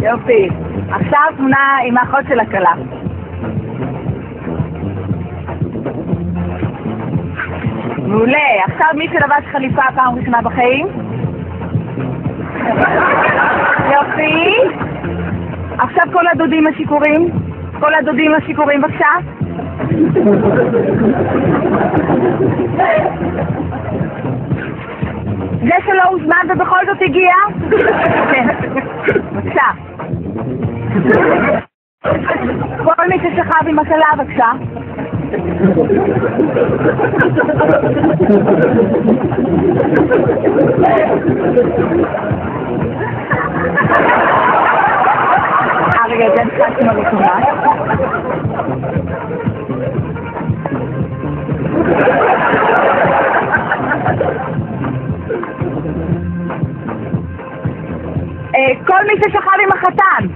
יופי. עכשיו תמונה עם האחות של הכלה. מעולה. עכשיו מי שלבש חליפה פעם ראשונה בחיים? יופי. עכשיו כל הדודים השיכורים. כל הדודים השיכורים בבקשה. זה שלא הוזמן ובכל זאת הגיע? כן. בבקשה. כל מי ששכב עם הכלה בבקשה. רגע, זה נשחק עם הראשונה. כל מי ששכב עם החתן.